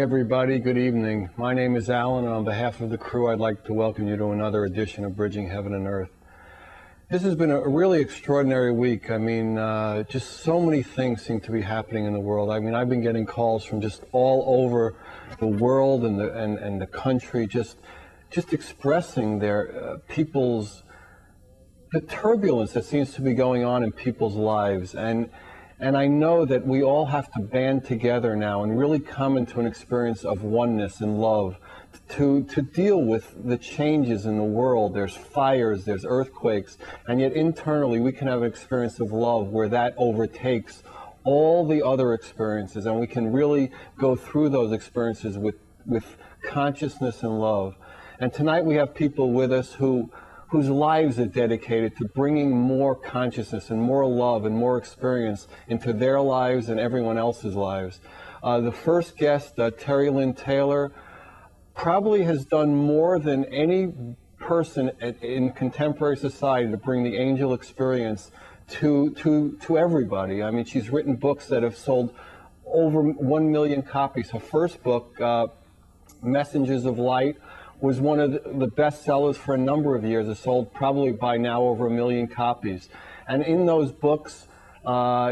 everybody. Good evening. My name is Alan, and on behalf of the crew, I'd like to welcome you to another edition of Bridging Heaven and Earth. This has been a really extraordinary week. I mean, just so many things seem to be happening in the world. I mean, I've been getting calls from just all over the world and the country, just expressing their the turbulence that seems to be going on in people's lives. And I know that we all have to band together now and really come into an experience of oneness and love to deal with the changes in the world. There's fires, there's earthquakes, and yet internally we can have an experience of love where that overtakes all the other experiences, and we can really go through those experiences with consciousness and love. And tonight we have people with us whose lives are dedicated to bringing more consciousness and more love and more experience into their lives and everyone else's lives. The first guest, Terry Lynne Taylor, probably has done more than any person in contemporary society to bring the angel experience to everybody. I mean, she's written books that have sold over 1 million copies. Her first book, Messengers of Light, was one of the best sellers for a number of years. It sold probably by now over 1 million copies. And in those books,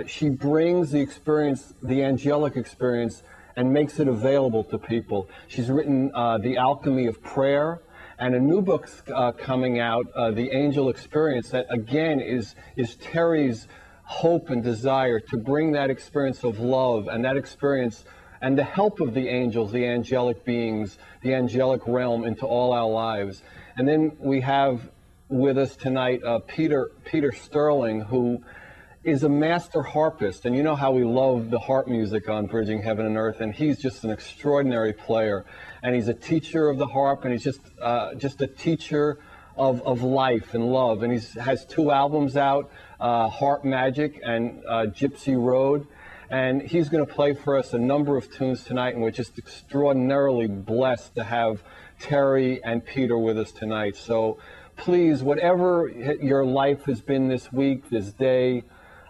she brings the experience, the angelic experience, and makes it available to people. She's written The Alchemy of Prayer, and a new book's coming out, The Angel Experience, that again is Terry's hope and desire to bring that experience of love and that experience and the help of the angels, the angelic beings, the angelic realm into all our lives. And then we have with us tonight Peter Sterling, who is a master harpist. And you know how we love the harp music on Bridging Heaven and Earth, and he's just an extraordinary player. And he's a teacher of the harp, and he's just a teacher of life and love. And he has 2 albums out, Harp Magic and Gypsy Road. And he's going to play for us a number of tunes tonight, and we're just extraordinarily blessed to have Terry and Peter with us tonight. So please, whatever your life has been this week, this day,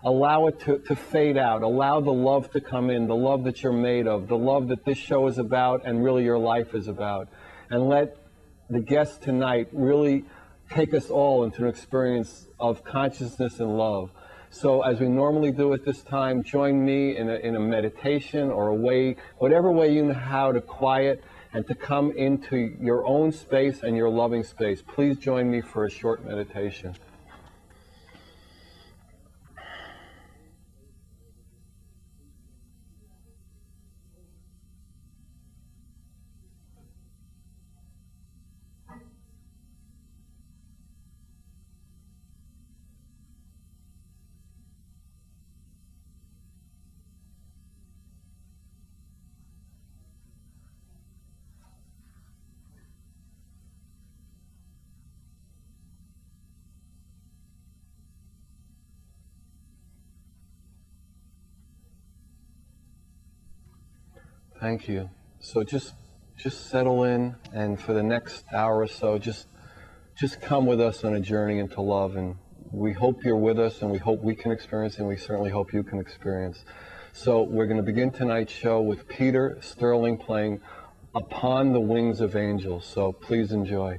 allow it to fade out. Allow the love to come in, the love that you're made of, the love that this show is about and really your life is about. And let the guests tonight really take us all into an experience of consciousness and love. So as we normally do at this time, join me in a meditation or a way, whatever way you know how to quiet and to come into your own space and your loving space. Please join me for a short meditation. Thank you. So just settle in, and for the next hour or so, just come with us on a journey into love. And we hope you're with us, and we hope we can experience, and we certainly hope you can experience. So we're going to begin tonight's show with Peter Sterling playing Upon the Wings of Angels. So please enjoy.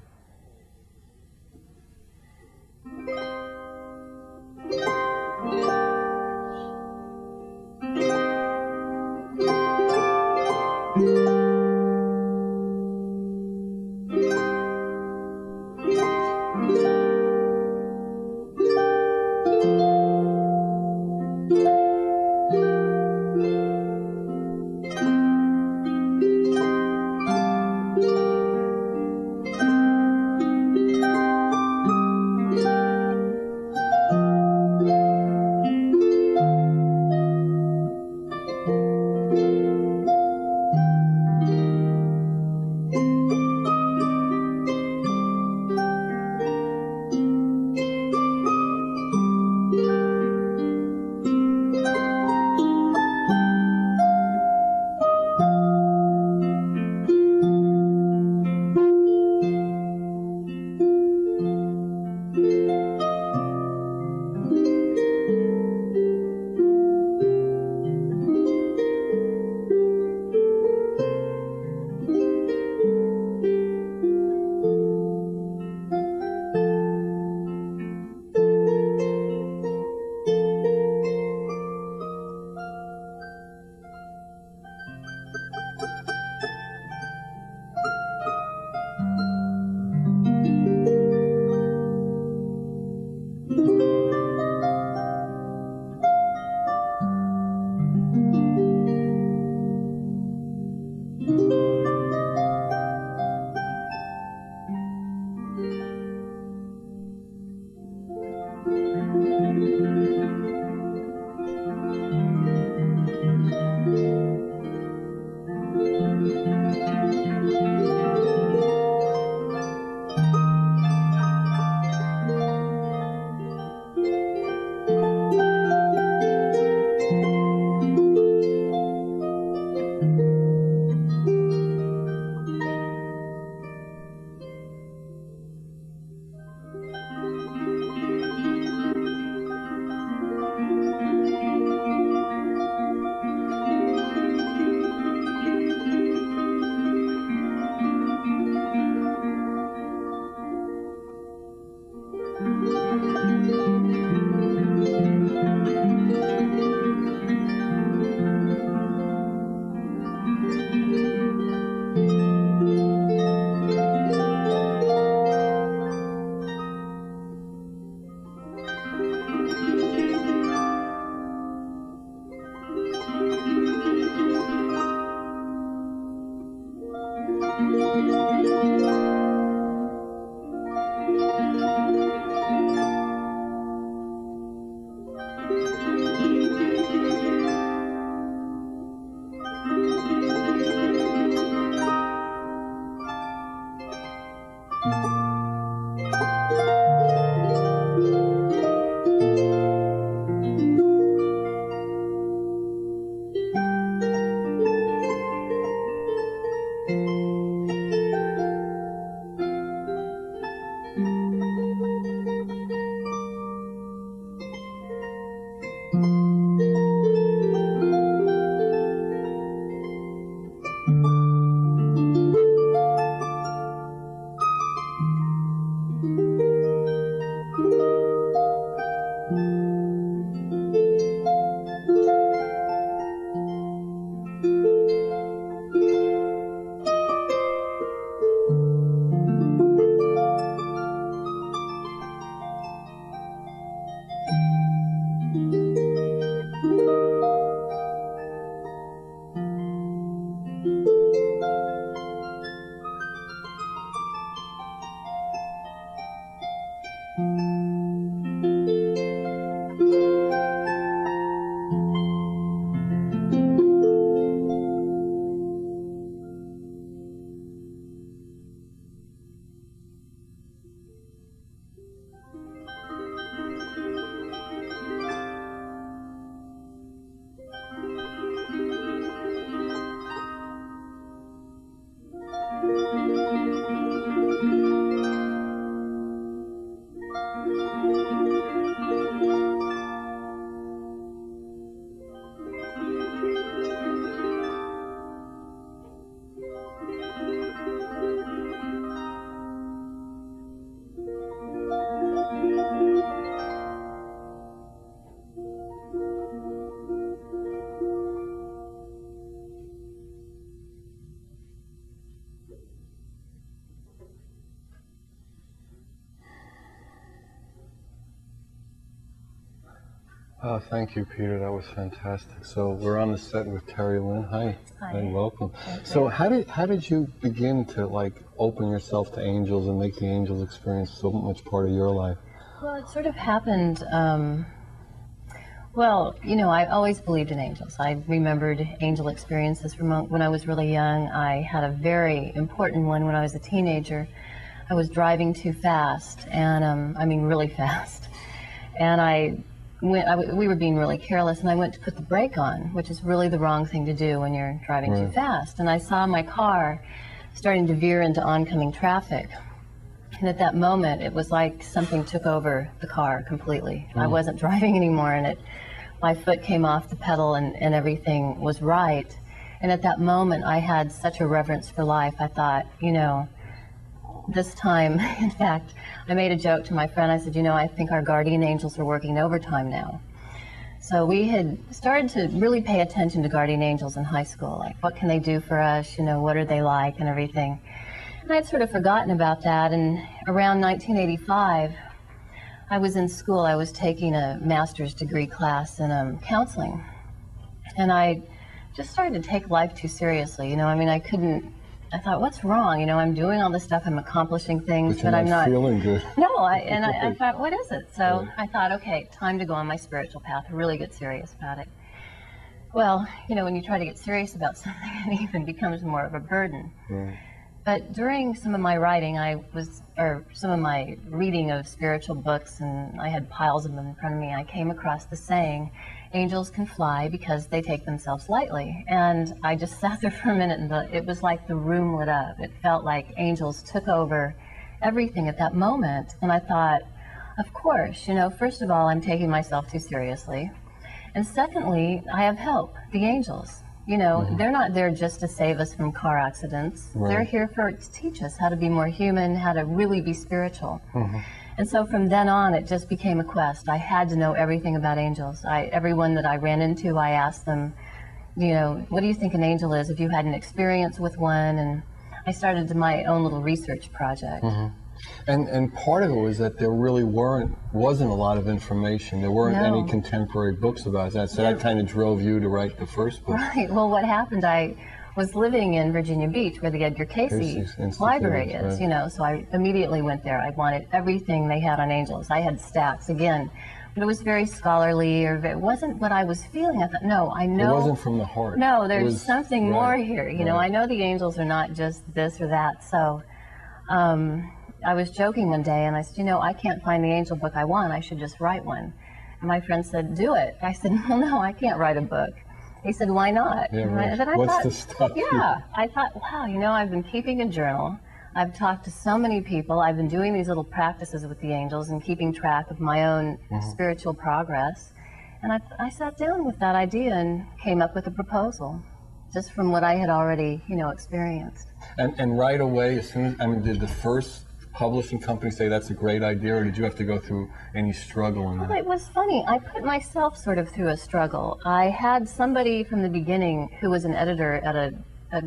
Oh, thank you, Peter. That was fantastic. So we're on the set with Lynne. Hi. Hi. And welcome. Thank So you. how did you begin to open yourself to angels and make the angels experience so much part of your life? Well, it sort of happened, well, you know, I always believed in angels. I remembered angel experiences from when I was really young. I had a very important one when I was a teenager. I was driving too fast, and I mean really fast. And we were being really careless, and I went to put the brake on, which is really the wrong thing to do when you're driving too fast. And I saw my car starting to veer into oncoming traffic. And at that moment, it was like something took over the car completely. I wasn't driving anymore, and my foot came off the pedal, and everything was right. And at that moment, I had such a reverence for life. I thought, you know, this time, in fact, I made a joke to my friend. I said, you know, I think our guardian angels are working overtime now. So we had started to really pay attention to guardian angels in high school, like what can they do for us, you know, what are they like and everything. And I'd sort of forgotten about that, and around 1985, I was in school. I was taking a master's degree class in counseling, and I just started to take life too seriously, you know. I mean, I thought, what's wrong? You know, I'm doing all this stuff, I'm accomplishing things, but I'm not feeling good. No, I thought, what is it? So I thought, okay, time to go on my spiritual path, really get serious about it. Well, you know, when you try to get serious about something, it even becomes more of a burden. Right. But during some of my writing, or some of my reading of spiritual books, and I had piles of them in front of me, I came across the saying, angels can fly because they take themselves lightly. And I just sat there for a minute, and it was like the room lit up. It felt like angels took over everything at that moment. And I thought, of course, you know, first of all, I'm taking myself too seriously. And secondly, I have help, the angels. You know, they're not there just to save us from car accidents. Right. They're here to teach us how to be more human, how to really be spiritual. And so from then on, it just became a quest. I had to know everything about angels. Everyone that I ran into, I asked them, you know, what do you think an angel is? If you had an experience with one, and I started my own little research project. And part of it was that there really wasn't a lot of information. There weren't any contemporary books about that. So that kind of drove you to write the first book. Right. Well, what happened, I was living in Virginia Beach, where the Edgar Cayce library is, you know, so I immediately went there. I wanted everything they had on angels. I had stacks, again, but it was very scholarly, or it wasn't what I was feeling. I thought, no, I know. It wasn't from the heart. No, there's something more here. You know, I know the angels are not just this or that. So, I was joking one day and I said, you know, I can't find the angel book I want. I should just write one. And my friend said, do it. I said, well, no, I can't write a book. He said, why not? Yeah, right. What's the stuff? Yeah. I thought, wow, you know, I've been keeping a journal. I've talked to so many people. I've been doing these little practices with the angels and keeping track of my own spiritual progress. And I sat down with that idea and came up with a proposal, just from what I had already, you know, experienced. And right away, as soon as, I mean, did the first publishing company say that's a great idea, or did you have to go through any struggle in that? Well, it was funny. I put myself sort of through a struggle. I had somebody from the beginning who was an editor at a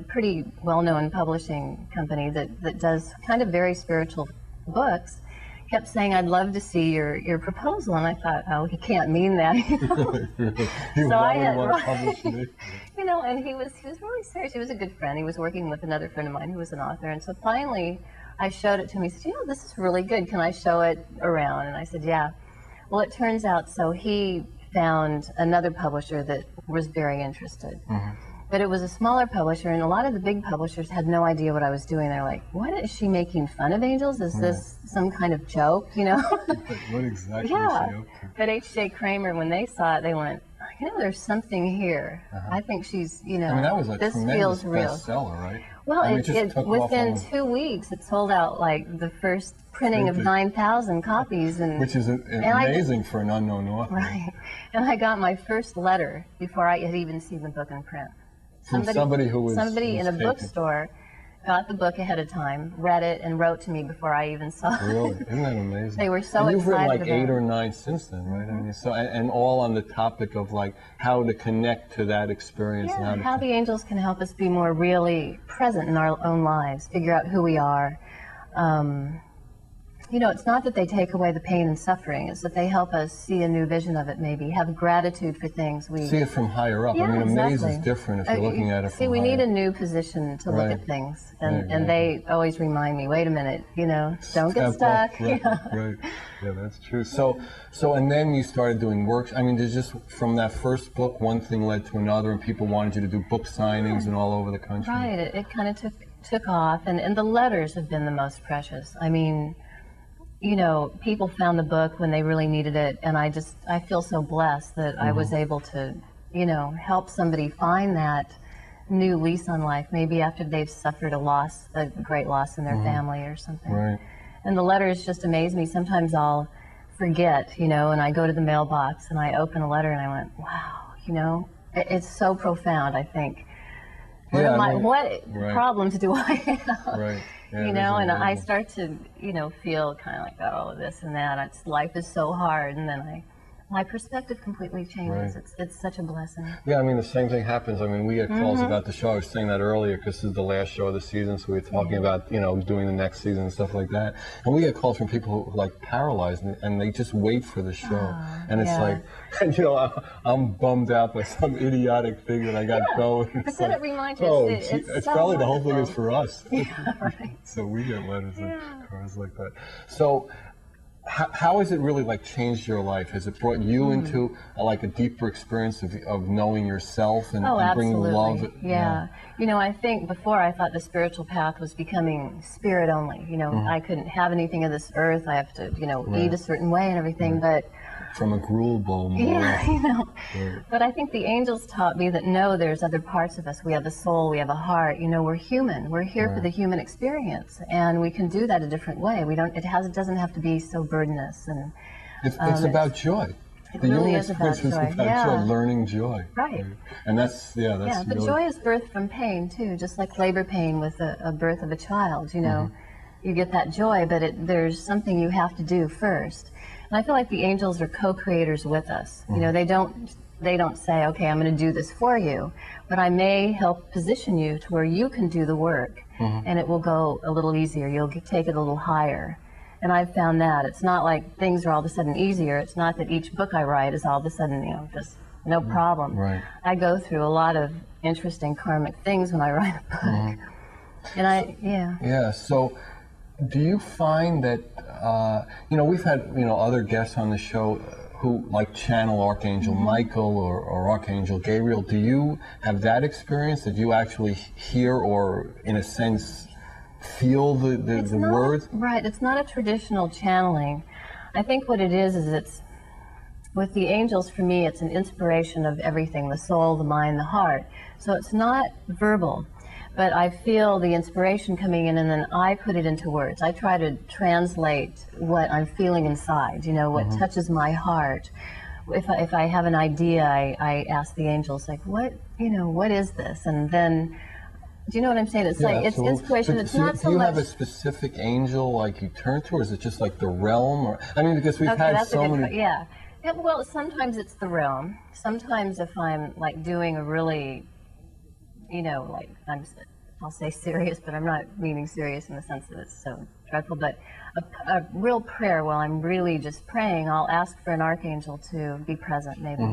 pretty well-known publishing company that does kind of very spiritual books, kept saying, I'd love to see your proposal. And I thought, oh, he can't mean that. You know? So I had, right, you know, and he was really serious. He was a good friend. He was working with another friend of mine who was an author. And so finally, I showed it to him. He said, you know, this is really good. Can I show it around? And I said, yeah. Well, it turns out, so he found another publisher that was very interested. But it was a smaller publisher, and a lot of the big publishers had no idea what I was doing. They're like, what, is she making fun of angels? Is this some kind of joke, you know? What exactly is she yeah. up to? But H.J. Kramer, when they saw it, they went, you know, there's something here. I think she's, you know, I mean, that was a this tremendous feels real. bestseller, right? Well, I mean, within 2 weeks, it sold out like the first printing of 9,000 copies. Which is amazing for an unknown author. Right. And I got my first letter before I had even seen the book in print. From somebody who was Somebody in a bookstore got the book ahead of time, read it, and wrote to me before I even saw it. Really? Isn't that amazing? They were so excited. You've written like 8 or 9 since then, right? I mean, so and all on the topic of like how to connect to that experience. Yeah, and how the angels can help us be more really present in our own lives, figure out who we are. You know, it's not that they take away the pain and suffering, it's that they help us see a new vision of it, maybe, have gratitude for things. We see it from higher up. Yeah, I mean, exactly. amaze is different if you're looking at it from See, we higher need a new position to look at things, and they always remind me, wait a minute, you know, don't get stuck. Right, right. Yeah, that's true. So, and then you started doing works. I mean, there's just from that first book, one thing led to another, and people wanted you to do book signings and all over the country. Right, it kind of took off, and the letters have been the most precious. I mean, you know, people found the book when they really needed it, and I feel so blessed that I was able to, you know, help somebody find that new lease on life, maybe after they've suffered a great loss in their family or something. Right. And the letters just amaze me. Sometimes I'll forget, you know, and I go to the mailbox and I open a letter and I went, wow, you know, it's so profound, I think. What problems do I have? Right. Yeah, you know, and I start to, you know, feel kind of like, oh, this and that. Life is so hard, and then my perspective completely changes. Right. It's such a blessing. Yeah, I mean, the same thing happens. I mean, we get calls about the show. I was saying that earlier because this is the last show of the season, so we were talking about, you know, doing the next season and stuff like that. And we get calls from people who are like paralyzed, and they just wait for the show. And it's like, and, you know, I'm bummed out by some idiotic thing that I got going. But then it reminds you, oh, it's so probably the whole thing wonderful. is for us. Yeah, right. So we get letters and cars like that. So how has it really like changed your life? Has it brought you into like a deeper experience of knowing yourself and bringing love? Yeah. You know, I think before I thought the spiritual path was becoming spirit only. You know, I couldn't have anything of this earth. I have to, you know, eat a certain way and everything. But from a gruel bowl more. Yeah, you know. But I think the angels taught me that no, there's other parts of us. We have a soul, we have a heart. You know, we're human. We're here for the human experience, and we can do that a different way. We don't. It doesn't have to be so burdenous. And it's about joy. The really human experience is about joy, learning joy. Right. And that's but really... joy is birthed from pain too, just like labor pain with a birth of a child. You know, you get that joy, but there's something you have to do first. And I feel like the angels are co-creators with us. You know, they don't say, okay, I'm going to do this for you, but I may help position you to where you can do the work, and it will go a little easier. You'll take it a little higher. And I've found that it's not like things are all of a sudden easier. It's not that each book I write is all of a sudden, you know, just no problem. Right. I go through a lot of interesting karmic things when I write a book. And Yeah, so do you find that, you know, we've had, you know, other guests on the show who like channel Archangel Michael or Archangel Gabriel. Do you have that experience? Did you actually hear or, in a sense, feel the words? Right, it's not a traditional channeling. I think what it is it's, with the angels, for me, it's an inspiration of everything, the soul, the mind, the heart. So it's not verbal, but I feel the inspiration coming in and then I put it into words. I try to translate what I'm feeling inside, you know, what touches my heart. If I have an idea, I ask the angels, like, what is this? And then, do you know what I'm saying? It's like, absolutely. it's inspiration. It's not so do you much. have a specific angel like you turn to, or is it just like the realm? Or I mean, because we've Okay, had that's so many. Yeah, well, sometimes it's the realm. Sometimes if I'm like doing a really, you know, like I'll say serious, but I'm not meaning serious in the sense that it's so dreadful, but a real prayer while I'm really just praying, I'll ask for an archangel to be present, maybe.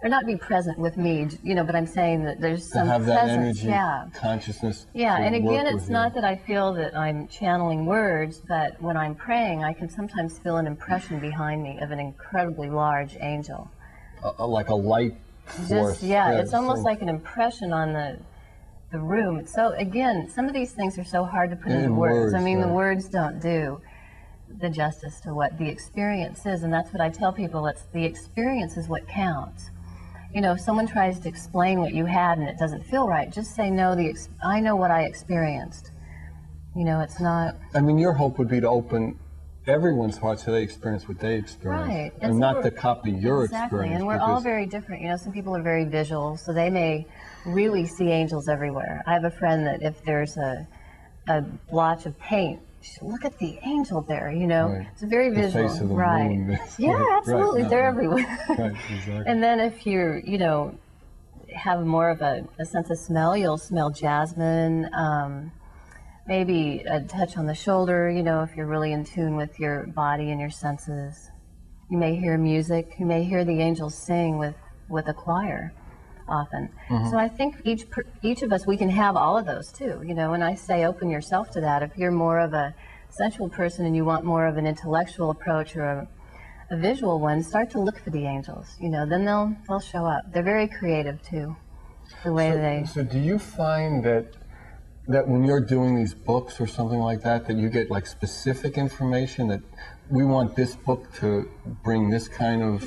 Or not be present with me, you know, but I'm saying that there's some to have presence. that energy, consciousness. Yeah, and again, it's not you. that I feel that I'm channeling words, but when I'm praying, I can sometimes feel an impression behind me of an incredibly large angel. Like a light force. It's almost like an impression on the room. So again, some of these things are so hard to put into words. I mean, the words don't do the justice to what the experience is, and that's what I tell people. It's the experience is what counts. You know, if someone tries to explain what you had and it doesn't feel right, just say, no, I know what I experienced. You know, it's not... I mean, your hope would be to open everyone's heart so they experience what they experience. Right. And so not to copy your exactly. experience. And we're all very different. You know, some people are very visual, so they may really see angels everywhere. I have a friend that if there's a blotch of paint, look at the angel there, you know. Right. It's very visual. The face of the right. moon. Yeah, absolutely. Right. They're everywhere. Right, exactly. And then if you're, you know, have more of a sense of smell, you'll smell jasmine, maybe a touch on the shoulder, you know, if you're really in tune with your body and your senses. You may hear music. You may hear the angels sing with a choir often. So I think each of us, we can have all of those too, you know, and I say open yourself to that. If you're more of a sensual person and you want more of an intellectual approach or a visual one, start to look for the angels, you know, then they'll show up. They're very creative too, the way So do you find that when you're doing these books or something like that you get like specific information that we want this book to bring this kind of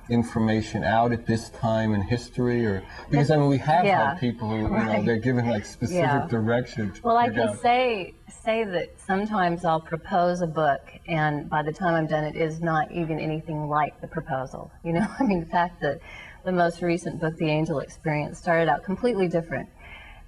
information out at this time in history, or because I mean we have had people who you know they're given like specific direction. Well, I can say that sometimes I'll propose a book, and by the time I'm done, it is not even anything like the proposal. You know, I mean, the fact that the most recent book, The Angel Experience, started out completely different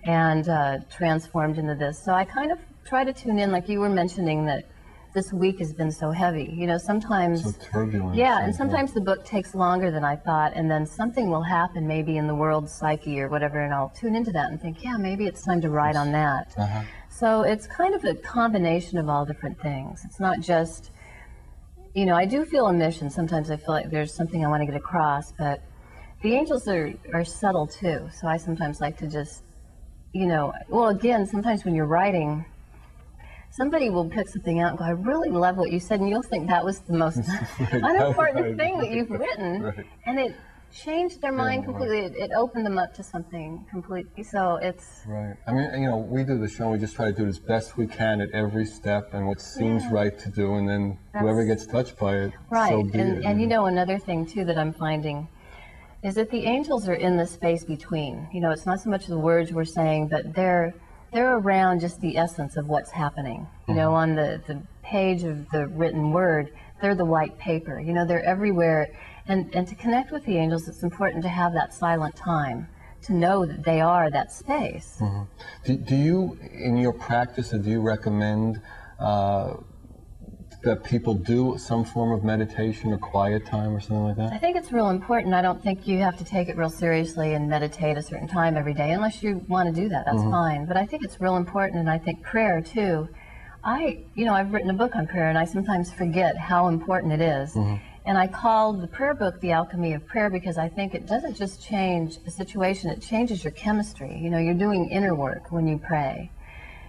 and transformed into this. So I kind of try to tune in, like you were mentioning that this week has been so heavy. You know, sometimes... So turbulent. Yeah, and sometimes the book takes longer than I thought, and then something will happen maybe in the world's psyche or whatever, and I'll tune into that and think, yeah, maybe it's time to write on that. So it's kind of a combination of all different things. It's not just, you know, I do feel a mission. Sometimes I feel like there's something I want to get across, but the angels are subtle too. So I sometimes like to just, you know, well, again, sometimes when you're writing, somebody will pick something out and go, I really love what you said, and you'll think that was the most unimportant thing that you've written, and it changed their mind completely. It opened them up to something completely, so it's... Right. I mean, you know, we do the show, we just try to do it as best we can at every step and what seems right to do, and then whoever gets touched by it, so be it. And you know, another thing, too, that I'm finding is that the angels are in the space between. You know, it's not so much the words we're saying, but they're around just the essence of what's happening. You know, on the page of the written word, they're the white paper. You know, they're everywhere. And to connect with the angels, it's important to have that silent time, to know that they are that space. Do you, in your practice, do you recommend that people do some form of meditation or quiet time or something like that? I think it's real important. I don't think you have to take it real seriously and meditate a certain time every day, unless you want to do that. That's fine. But I think it's real important, and I think prayer too. I've written a book on prayer, and I sometimes forget how important it is. And I called the prayer book The Alchemy of Prayer because I think it doesn't just change a situation, it changes your chemistry. You know, you're doing inner work when you pray.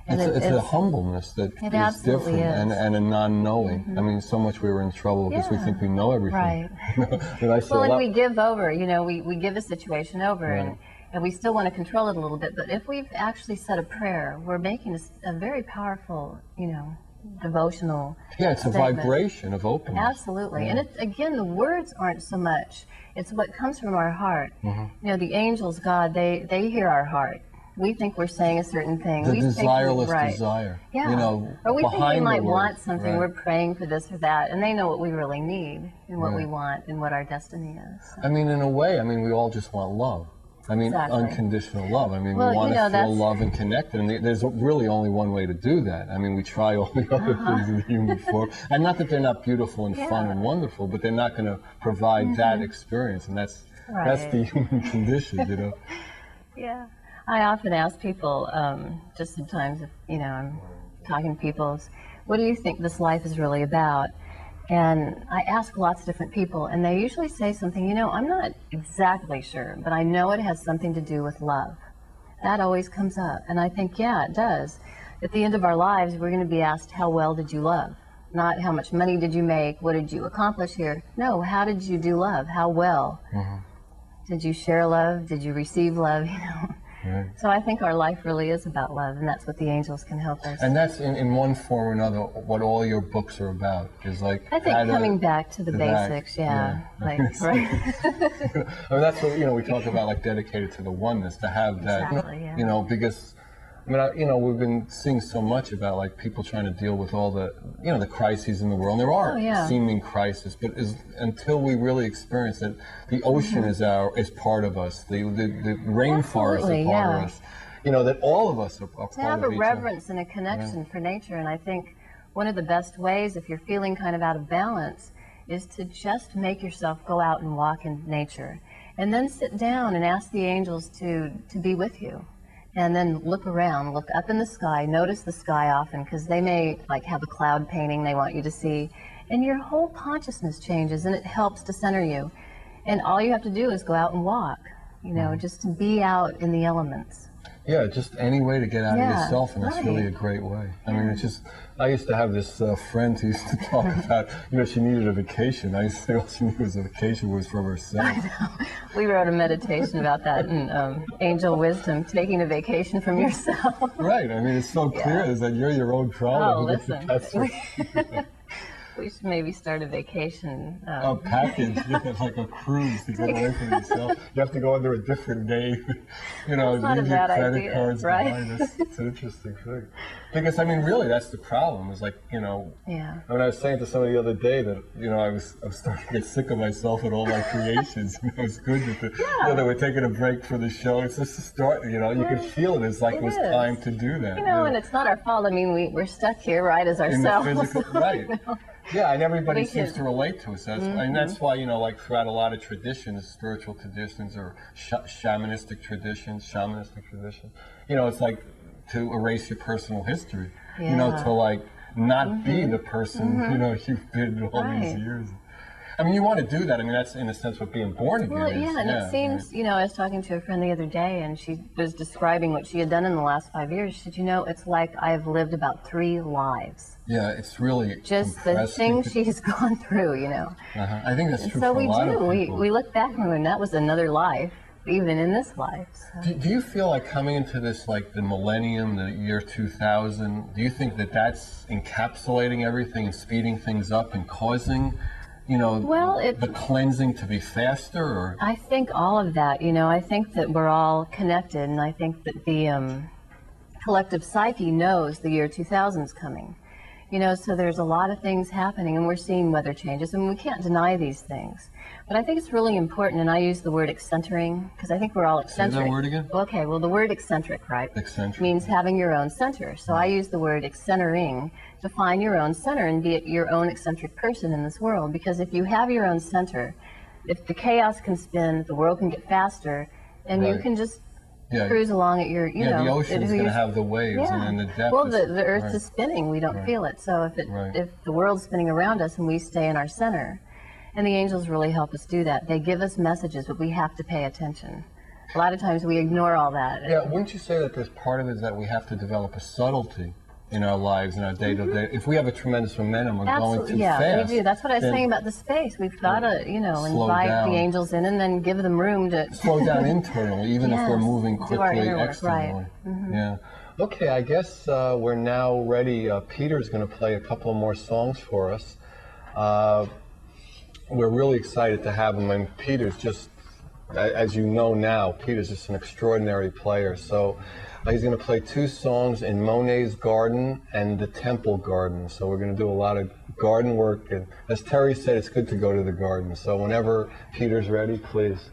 And it's a humbleness that is different and a non-knowing. I mean, so much we were in trouble because we think we know everything. Right. And we give over, you know, we give a situation over, and we still want to control it a little bit, but if we've actually said a prayer, we're making a very powerful, you know, devotional it's statement. a vibration of openness. Absolutely. And it's, again, the words aren't so much, it's what comes from our heart. You know, the angels, God, they hear our heart. We think we're saying a certain thing. The we desireless think, desire. Yeah. You know, or we think we might want something. Right. We're praying for this or that, and they know what we really need and what we want and what our destiny is. I mean, in a way, I mean, we all just want love. I mean, unconditional love. I mean, we want to feel love and connected, and there's really only one way to do that. I mean, we try all the other things in the human form, and not that they're not beautiful and fun and wonderful, but they're not going to provide that experience, and that's the human condition, you know. Yeah. I often ask people, just sometimes, if, you know, I'm talking to people, what do you think this life is really about? And I ask lots of different people, and they usually say something, you know, I'm not exactly sure, but I know it has something to do with love. That always comes up, and I think, yeah, it does. At the end of our lives, we're going to be asked, how well did you love? Not how much money did you make, what did you accomplish here? No, how did you do love? How well? Did you share love? Did you receive love? You know. Right. So I think our life really is about love, and that's what the angels can help us. And that's in one form or another what all your books are about. Is like I think coming back to the basics, like right. I mean, that's what, you know, we talk about, like dedicated to the oneness, to have that. You know, because I mean, you know, we've been seeing so much about like people trying to deal with all the, you know, the crises in the world. And there are seeming crises, but until we really experience it, the ocean is part of us. The rainforest is part of us. You know, that all of us are part of each other. To have a reverence and a connection for nature, and I think one of the best ways, if you're feeling kind of out of balance, is to just make yourself go out and walk in nature, and then sit down and ask the angels to be with you. And then look around, look up in the sky, notice the sky often, because they may like have a cloud painting they want you to see, and your whole consciousness changes, and it helps to center you. And all you have to do is go out and walk, you know, just to be out in the elements. Yeah, just any way to get out of yourself, and that's really a great way. I mean, it's just, I used to have this friend who used to talk about, you know, she needed a vacation. I used to say all she needed was a vacation was from herself. I know. We wrote a meditation about that in Angel Wisdom, taking a vacation from yourself. Right, I mean, it's so clear is that you're your own problem. Oh, listen. We should maybe start a vacation. A package, like a cruise to get away from yourself. You have to go under a different name. You know, leave your credit cards behind us. It's an interesting thing. Because, I mean, really, that's the problem. Is like, you know, I mean, I was saying to somebody the other day that, you know, I was starting to get sick of myself and all my creations. You know, it's good that you know, that we're taking a break for the show. It's just a start, you know, you can feel it. It's like it was time to do that. You know, and it's not our fault. I mean, we're stuck here, right, as ourselves. In the physical, right. You know? Yeah, and everybody seems to relate to us. And that's why, you know, like throughout a lot of traditions, spiritual traditions or shamanistic traditions, you know, it's like to erase your personal history, you know, to like not be the person, you know, you've been all these years. I mean, you want to do that. I mean, that's in a sense what being born again is. Yeah, and it seems, you know, I was talking to a friend the other day, and she was describing what she had done in the last 5 years. She said, you know, it's like I've lived about 3 lives. Yeah, it's really just the things she's gone through, you know. I think that's true for a lot of people. We look back and that was another life, even in this life. So. Do you feel like coming into this, like the millennium, the year 2000, do you think that that's encapsulating everything and speeding things up and causing, you know, the cleansing to be faster? Or? I think all of that, you know, I think that we're all connected, and I think that the collective psyche knows the year 2000 is coming. You know, so there's a lot of things happening, and we're seeing weather changes, and we can't deny these things. But I think it's really important, and I use the word eccentric, because I think we're all eccentric. Say that word again? Okay, well, the word eccentric, right? Eccentric. Means having your own center. So I use the word excentering to find your own center and be your own eccentric person in this world. Because if you have your own center, if the chaos can spin, if the world can get faster, then you can just cruise along at your, you know. The ocean is going to have the waves and then the depth. Well, the Earth is spinning. We don't feel it. So if the world's spinning around us and we stay in our center, and the angels really help us do that. They give us messages, but we have to pay attention. A lot of times we ignore all that. Yeah, wouldn't you say that there's part of it is that we have to develop a subtlety in our lives, in our day-to-day. If we have a tremendous momentum or going too yeah, fast, we do. That's what I was then saying about the space. We've got to, you know, slow invite down. the angels in and then give them room to slow down internally, even if we're moving do our quickly inner work, externally. right. Yeah. Okay, I guess we're now ready. Peter's going to play a couple of more songs for us. We're really excited to have him, and Peter's just, as you know now, Peter's just an extraordinary player. So he's going to play 2 songs in Monet's Garden and the Temple Garden. So we're going to do a lot of garden work, and as Terry said, it's good to go to the garden. So whenever Peter's ready, please.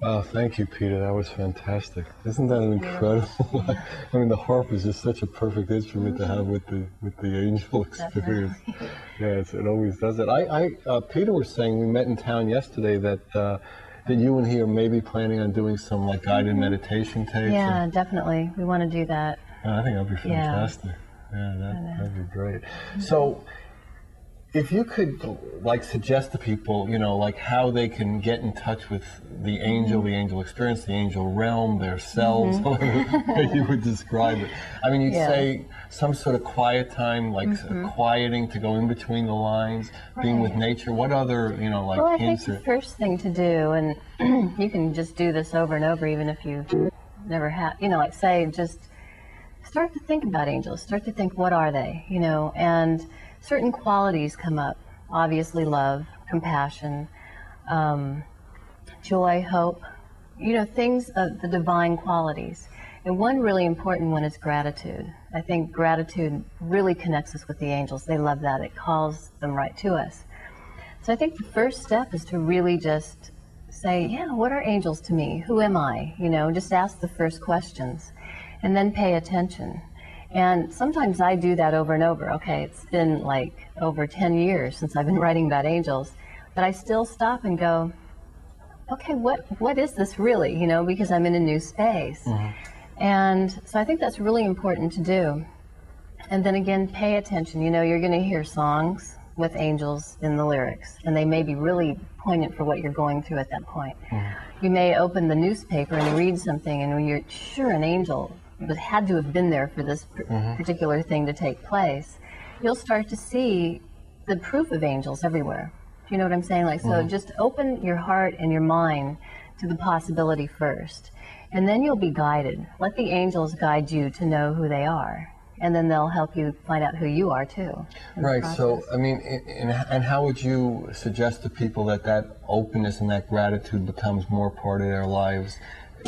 Oh, thank you, Peter. That was fantastic. Isn't that incredible? I mean, the harp is just such a perfect instrument to have with the angel experience. Yes, it always does it. Peter was saying, we met in town yesterday, that that you and he are maybe planning on doing some like guided meditation tapes. Yeah, definitely. We want to do that. I think that'd be fantastic. Yeah, that'd be great. So, if you could like suggest to people, you know, like how they can get in touch with the angel experience, the angel realm, their selves, how you would describe it. I mean, you'd say some sort of quiet time, like quieting to go in between the lines, being with nature. What other, you know, like well, I hints? think the first thing to do, and you can just do this over and over, even if you never have, you know, like say, just start to think about angels. Start to think, what are they, you know, and certain qualities come up, obviously love, compassion, joy, hope, you know, things of the divine qualities. And one really important one is gratitude. I think gratitude really connects us with the angels. They love that. It calls them right to us. So I think the first step is to really just say, yeah, what are angels to me? Who am I? You know, just ask the first questions and then pay attention. And sometimes I do that over and over. Okay, it's been like over 10 years since I've been writing about angels, but I still stop and go, okay, what is this really? You know, because I'm in a new space. And so I think that's really important to do. And then again, pay attention. You know, you're going to hear songs with angels in the lyrics, and they may be really poignant for what you're going through at that point. You may open the newspaper and read something, and you're sure an angel but had to have been there for this particular thing to take place. You'll start to see the proof of angels everywhere. Do you know what I'm saying? Like, so just open your heart and your mind to the possibility first, and then you'll be guided. Let the angels guide you to know who they are, and then they'll help you find out who you are too. Right. So, I mean, and how would you suggest to people that that openness and that gratitude becomes more part of their lives,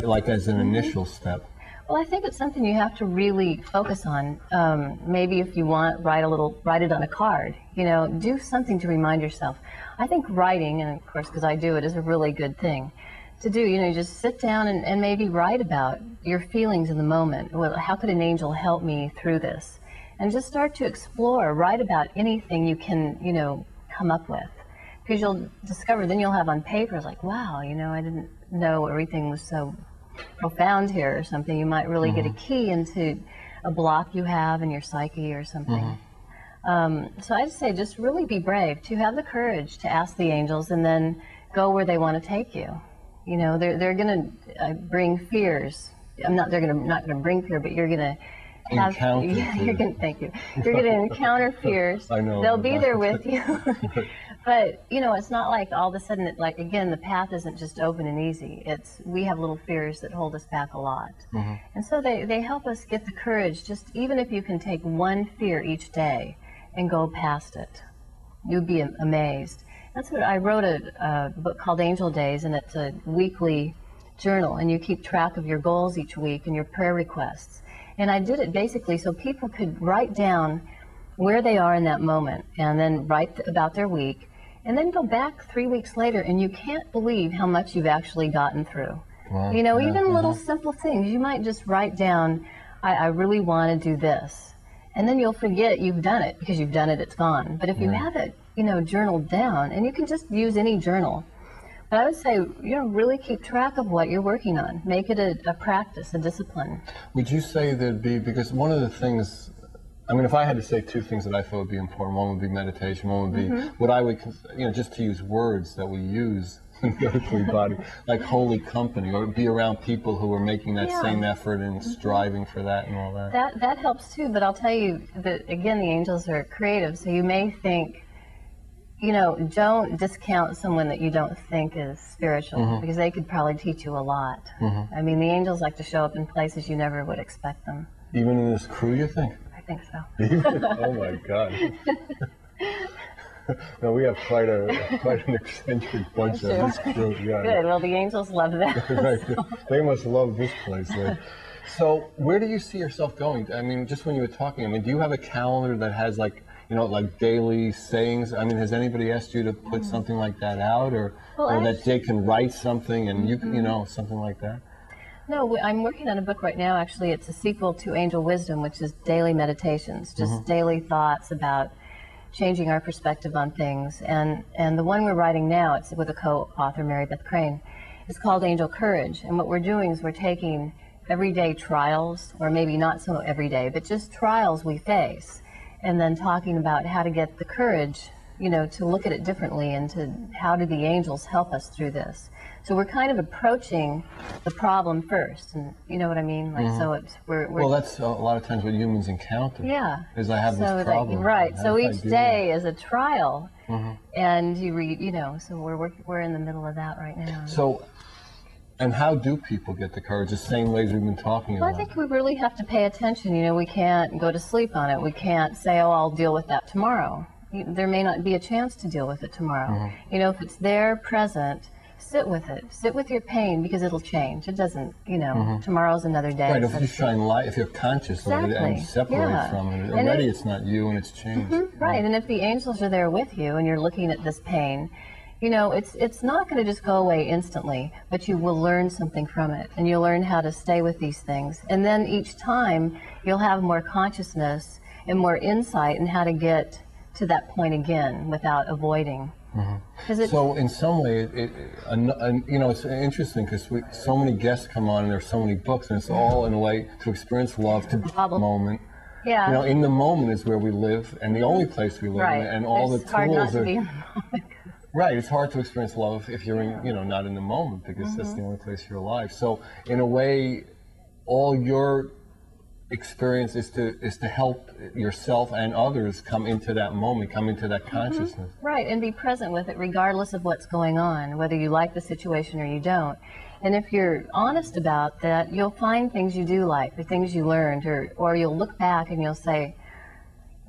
like as an initial step? Well, I think it's something you have to really focus on. Maybe if you want, write it on a card. You know, do something to remind yourself. I think writing, and of course, because I do it, is a really good thing to do. You know, just sit down and maybe write about your feelings in the moment. Well, how could an angel help me through this? and just start to explore, write about anything you can, you know, come up with. Because you'll discover, then you'll have on paper, like, wow, you know, I didn't know everything was so profound here or something. You might really get a key into a block you have in your psyche or something. So I'd say just really be brave, to have the courage to ask the angels and then go where they want to take you. You know, they're going to bring fears. Not going to bring fear, but you're going to have, encounter you're going to, thank you. You're going to encounter fears. I know. They'll be there with you. But, you know, it's not like all of a sudden, like, again, the path isn't just open and easy. We have little fears that hold us back a lot. And so they help us get the courage, just even if you can take one fear each day and go past it. You'd be amazed. That's what I wrote a book called Angel Days, and it's a weekly journal, and you keep track of your goals each week and your prayer requests. And I did it basically so people could write down where they are in that moment, and then write about their week, and then go back 3 weeks later, and you can't believe how much you've actually gotten through. Wow. You know, even little simple things. You might just write down, I really want to do this. And then you'll forget you've done it, because you've done it, it's gone. But if you have it, you know, journaled down, and you can just use any journal. But I would say, you know, really keep track of what you're working on. Make it a practice, a discipline. Would you say there'd be, because one of the things, I mean, if I had to say two things that I thought would be important, one would be meditation, one would be what I would, you know, just to use words that we use in the earthly body, like holy company, or be around people who are making that same effort and striving for that and all that. That helps too, but I'll tell you that, again, the angels are creative, so you may think, you know, don't discount someone that you don't think is spiritual, because they could probably teach you a lot. I mean, the angels like to show up in places you never would expect them. Even in this crew, you think? I think so. Oh my God. No, we have quite an eccentric bunch of this crew. Yeah. Good. Well, the angels love that. Right. They must love this place. Right? So, where do you see yourself going? I mean, just when you were talking, I mean, do you have a calendar that has, like, you know, like daily sayings? I mean, has anybody asked you to put something like that out, or that they can write something and you know, something like that? No, I'm working on a book right now. Actually, it's a sequel to Angel Wisdom, which is daily meditations, just daily thoughts about changing our perspective on things. And the one we're writing now, it's with a co-author, Mary Beth Crane, is called Angel Courage. And what we're doing is we're taking everyday trials, or maybe not so everyday, but just trials we face, and then talking about how to get the courage, you know, to look at it differently, and to how do the angels help us through this. So we're kind of approaching the problem first, and you know what I mean? Like, so it's, we're well, that's a lot of times what humans encounter. Yeah. Is I have this problem. Right. So each day is a trial, and you read, you know, so we're in the middle of that right now. So, and how do people get the courage? The same ways we've been talking about. Well, I think we really have to pay attention. You know, we can't go to sleep on it. We can't say, oh, I'll deal with that tomorrow. There may not be a chance to deal with it tomorrow. You know, if it's there, present, sit with it. Sit with your pain, because it'll change. It doesn't, you know, tomorrow's another day. Right, if you shine light, if you're conscious of it and separate from it, already it's not you and it's changed. Right, and if the angels are there with you and you're looking at this pain, you know, it's not going to just go away instantly, but you will learn something from it, and you'll learn how to stay with these things. And then each time you'll have more consciousness and more insight in how to get to that point again without avoiding. So in some way, you know, it's interesting because so many guests come on and there's so many books, and it's all in a way to experience love, to be in the moment. Yeah. You know, in the moment is where we live, and the only place we live, and all the tools are. Right, it's hard to experience love if you're in, you know, not in the moment, because that's the only place you're alive. So in a way, all your experience is to help yourself and others come into that moment, come into that consciousness. Right, and be present with it regardless of what's going on, whether you like the situation or you don't. And if you're honest about that, you'll find things you do like, the things you learned, or you'll look back and you'll say,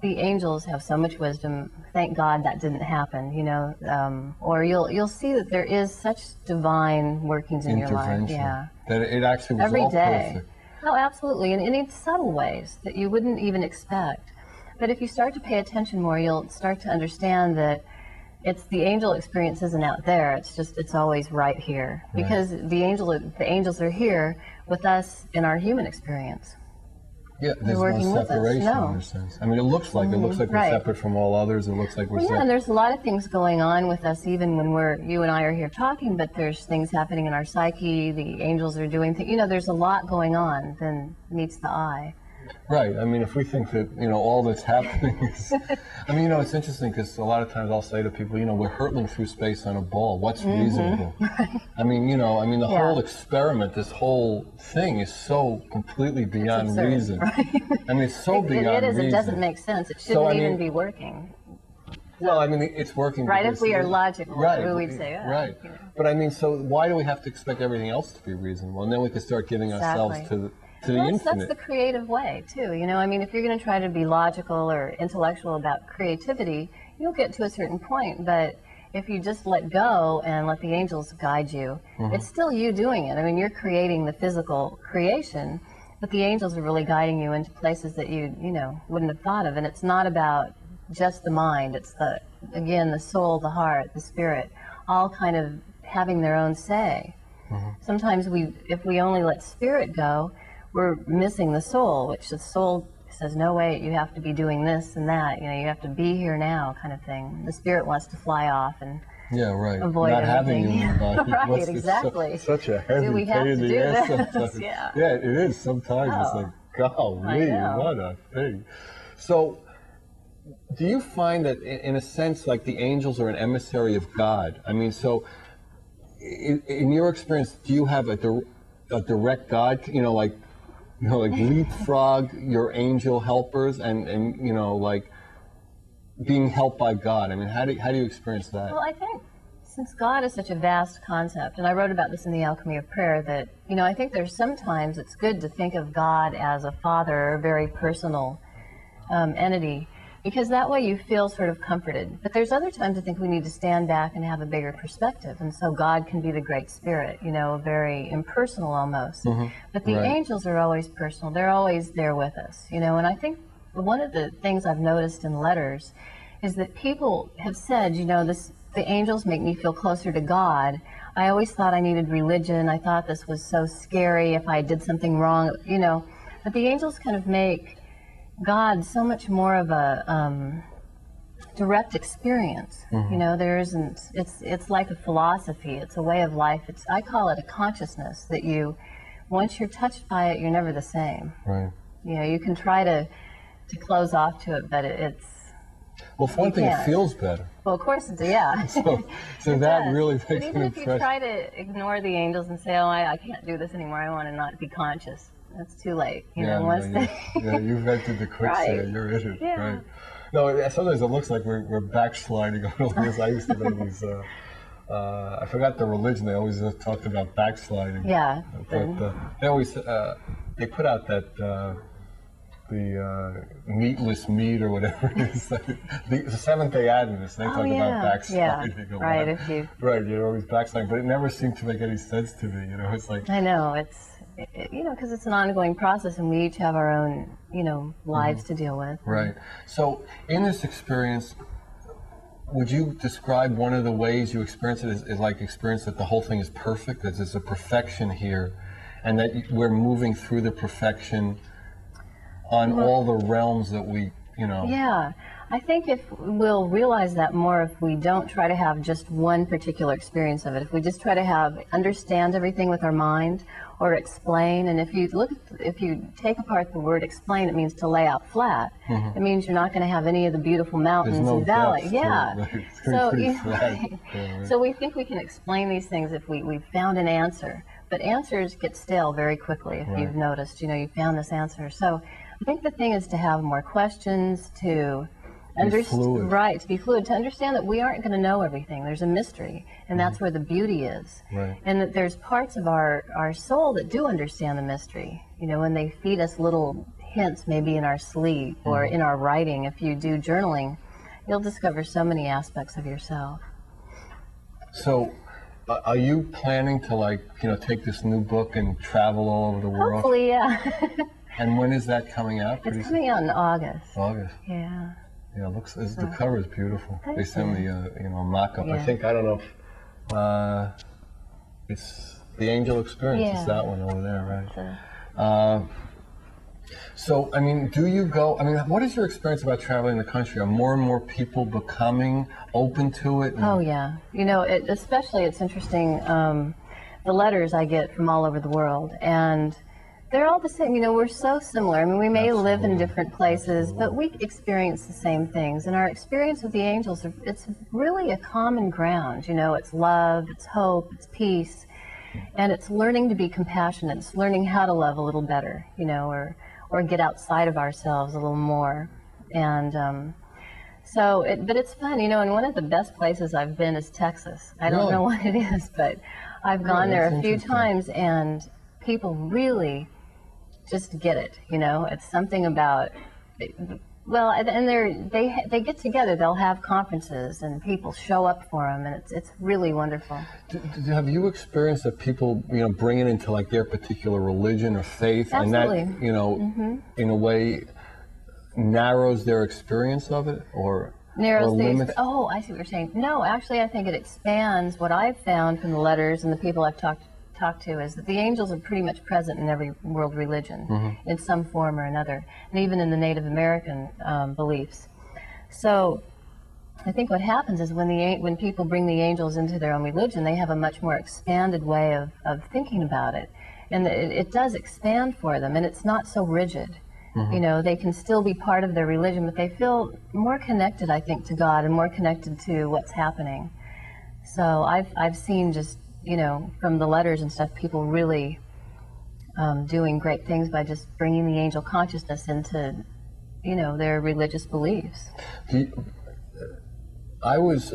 the angels have so much wisdom, thank God that didn't happen, you know, or you'll see that there is such divine workings in your life. Yeah. That it actually was every all day. Perfect. Oh, absolutely, and in subtle ways that you wouldn't even expect. But if you start to pay attention more, you'll start to understand that it's the angel experience isn't out there. It's always right here, because the angels are here with us in our human experience. Yeah, there's working no with us. separation No. in a sense. I mean, it looks like we're Right. separate from all others. It looks like we're Well, yeah, separate. and there's a lot of things going on with us, even when you and I are here talking. But there's things happening in our psyche. The angels are doing things. You know, there's a lot going on than meets the eye. Right. I mean, if we think that, all that's happening is, I mean, it's interesting because a lot of times I'll say to people, we're hurtling through space on a ball. What's reasonable? I mean, the Yeah. whole experiment, this whole thing is so completely beyond absurd, reason. right? I mean, it's so beyond It is. reason. It doesn't make sense. It shouldn't I mean, even be working. Well, I mean, it's working. Right, because if we are logical, right, we'd say, right. But I mean, so why do we have to expect everything else to be reasonable? And then we can start giving ourselves to the infinite. That's the creative way, too. I mean, if you're going to try to be logical or intellectual about creativity, you'll get to a certain point. But if you just let go and let the angels guide you, it's still you doing it. I mean, you're creating the physical creation, but the angels are really guiding you into places that you wouldn't have thought of. And it's not about just the mind. It's the soul, the heart, the spirit, all kind of having their own say. Sometimes if we only let spirit go, we're missing the soul, which the soul says, no, wait, you have to be doing this and that. You have to be here now, kind of thing. The spirit wants to fly off and avoid Not everything. having you in the body. Right, exactly. Such a heavy Do we have pain in to the do ass this? sometimes. Yeah. Yeah, it is sometimes. It's Oh, like, golly, what a thing. So, do you find that, in a sense, like the angels are an emissary of God? I mean, so, in your experience, do you have a direct God, like leapfrog your angel helpers and like being helped by God? I mean, how do you experience that? Well, I think since God is such a vast concept, and I wrote about this in The Alchemy of Prayer, that, I think there's sometimes it's good to think of God as a father, a very personal entity, because that way you feel sort of comforted. But there's other times I think we need to stand back and have a bigger perspective, and so God can be the Great Spirit, very impersonal almost. But the angels are always personal. They're always there with us, and I think one of the things I've noticed in letters is that people have said, the angels make me feel closer to God. I always thought I needed religion. I thought this was so scary if I did something wrong, But the angels kind of make God so much more of a direct experience. There isn't. It's like a philosophy. It's a way of life. I call it a consciousness that once you're touched by it, you're never the same. Right. You can try to close off to it, but it's. Well, for one thing, it feels better. Well, of course, yeah. So It that does. really makes But an even if impression. you try to ignore the angels and say, oh, I can't do this anymore, I want to not be conscious, that's too late. Once you've entered the quicksand. Right. You're in it. Yeah. Right. No, sometimes it looks like we're backsliding on all this. I used to know these. I forgot the religion. They always talked about backsliding. Yeah. But they always they put out that. The meatless meat or whatever it is. The Seventh-day Adventists, they talk about backsliding. Yeah, right. Right, you're always backsliding, but it never seemed to make any sense to me. It's like. I know, because it's an ongoing process, and we each have our own, lives to deal with. Right. So, in this experience, would you describe one of the ways you experience it as like experience that the whole thing is perfect, that there's a perfection here, and that we're moving through the perfection on all the realms that we, Yeah, I think if we'll realize that more if we don't try to have just one particular experience of it, if we just try to understand everything with our mind or explain, and if you take apart the word explain, it means to lay out flat. It means you're not going to have any of the beautiful mountains and valleys. Yeah. So, so we think we can explain these things if we've found an answer, but answers get stale very quickly if you've noticed, you found this answer. So I think the thing is to have more questions, to understand, right, to be fluid, to understand that we aren't going to know everything. There's a mystery, and that's where the beauty is. Right. And that there's parts of our soul that do understand the mystery. When they feed us little hints, maybe in our sleep or in our writing. If you do journaling, you'll discover so many aspects of yourself. So, are you planning to take this new book and travel all over the world? Hopefully, yeah. And when is that coming out? It's coming out in August. August. Yeah. Yeah, the cover is beautiful. They sent me a mock-up. Yeah. I don't know if it's The Angel Experience. Yeah. It's that one over there, right? So, I mean, do you go, I mean, what is your experience about traveling the country? Are more and more people becoming open to it? Oh yeah, you know, especially it's interesting, the letters I get from all over the world, and they're all the same. You know, we're so similar. I mean, we may live in different places, but we experience the same things. And our experience with the angels, it's really a common ground. You know, it's love, it's hope, it's peace, and it's learning to be compassionate. It's learning how to love a little better, you know, or get outside of ourselves a little more. And but it's fun, you know, and one of the best places I've been is Texas. I don't know what it is, but I've gone there a few times, and people really just get it, you know. It's something about, well, and they get together. They'll have conferences, and people show up for them, and it's really wonderful. Have you experienced that people, you know, bring it into like their particular religion or faith, Absolutely. and that, you know, in a way narrows their experience of it, or limits? Oh, I see what you're saying. No, actually, I think it expands. What I've found from the letters and the people I've talked to is that the angels are pretty much present in every world religion in some form or another, and even in the Native American beliefs. So I think what happens is when people bring the angels into their own religion, they have a much more expanded way of thinking about it, and it does expand for them, and it's not so rigid. You know, they can still be part of their religion, but they feel more connected, I think, to God and more connected to what's happening. So I've seen just, you know, from the letters and stuff, people really doing great things by just bringing the angel consciousness into, you know, their religious beliefs. I was,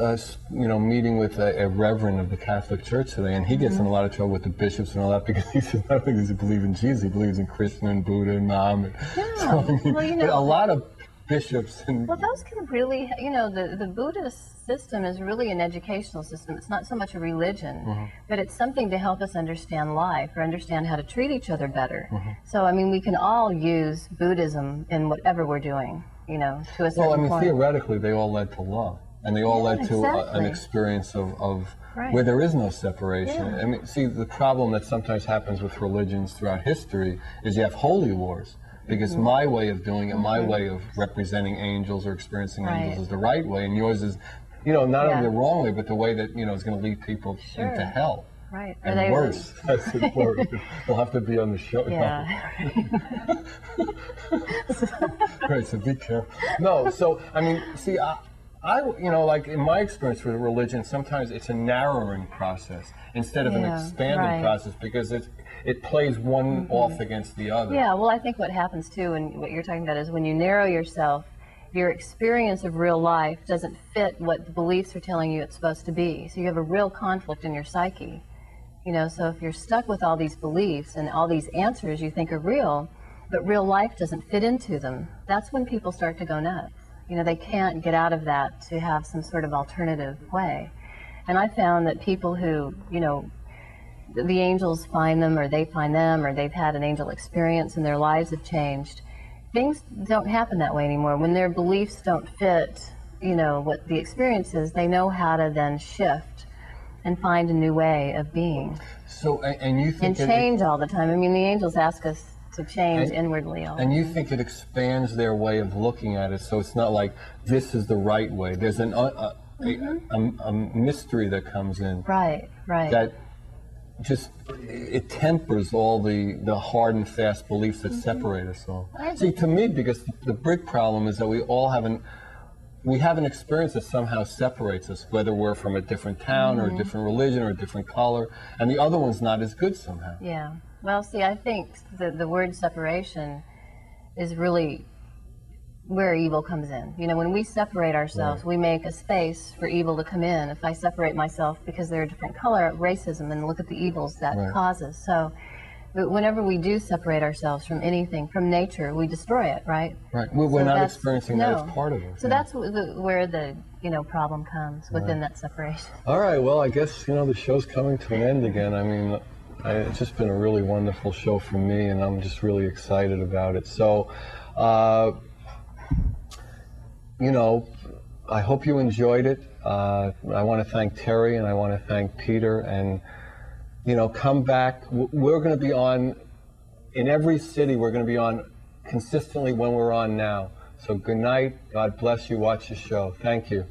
you know, meeting with a reverend of the Catholic Church today, and he gets in a lot of trouble with the bishops and all that because he says not only does he believe in Jesus, he believes in Krishna and Buddha and Muhammad. Yeah, so, I mean, well, you know, a lot of bishops and... Well, those can really, you know, the Buddhist system is really an educational system. It's not so much a religion, but it's something to help us understand life or understand how to treat each other better. So, I mean, we can all use Buddhism in whatever we're doing, you know, to a certain point. Well, I mean, theoretically, they all led to love. And they all led to an experience of where there is no separation. I mean, see, the problem that sometimes happens with religions throughout history is you have holy wars. Because my way of doing it, my way of representing angels or experiencing angels is the right way, and yours is, you know, not only the wrong way, but the way that, you know, is going to lead people into hell. Right. And worse, as it were. They'll have to be on the show. Yeah. Right, so be careful. No, so, I mean, see, you know, like in my experience with religion, sometimes it's a narrowing process instead of an expanding process because it plays one off against the other. Yeah, well, I think what happens too, and what you're talking about is when you narrow yourself, your experience of real life doesn't fit what the beliefs are telling you it's supposed to be. So you have a real conflict in your psyche. You know, so if you're stuck with all these beliefs and all these answers you think are real, but real life doesn't fit into them, that's when people start to go nuts. You know, they can't get out of that to have some sort of alternative way. And I found that people who, you know, the angels find them or they find them or they've had an angel experience and their lives have changed, things don't happen that way anymore. When their beliefs don't fit, you know, what the experience is, they know how to then shift and find a new way of being. So, and you think... And change all the time. I mean, the angels ask us to change inwardly. And you think it expands their way of looking at it, so it's not like this is the right way. There's a mystery that comes in. Right. That just, it tempers all the hard and fast beliefs that separate us all. See, to me, because the big problem is that we have an experience that somehow separates us, whether we're from a different town or a different religion or a different color, and the other one's not as good somehow. Yeah. Well, see, I think the word separation is really where evil comes in. You know, when we separate ourselves, we make a space for evil to come in. If I separate myself because they're a different color, racism, and look at the evils that causes. So whenever we do separate ourselves from anything, from nature, we destroy it, right? Right. We're not experiencing that as part of it. So that's where the, you know, problem comes within that separation. All right. Well, I guess, you know, the show's coming to an end again. I mean, it's just been a really wonderful show for me, and I'm just really excited about it. So, you know, I hope you enjoyed it. I want to thank Terry, and I want to thank Peter, and, you know, come back. We're going to be on, in every city, we're going to be on consistently when we're on now. So good night. God bless you. Watch the show. Thank you.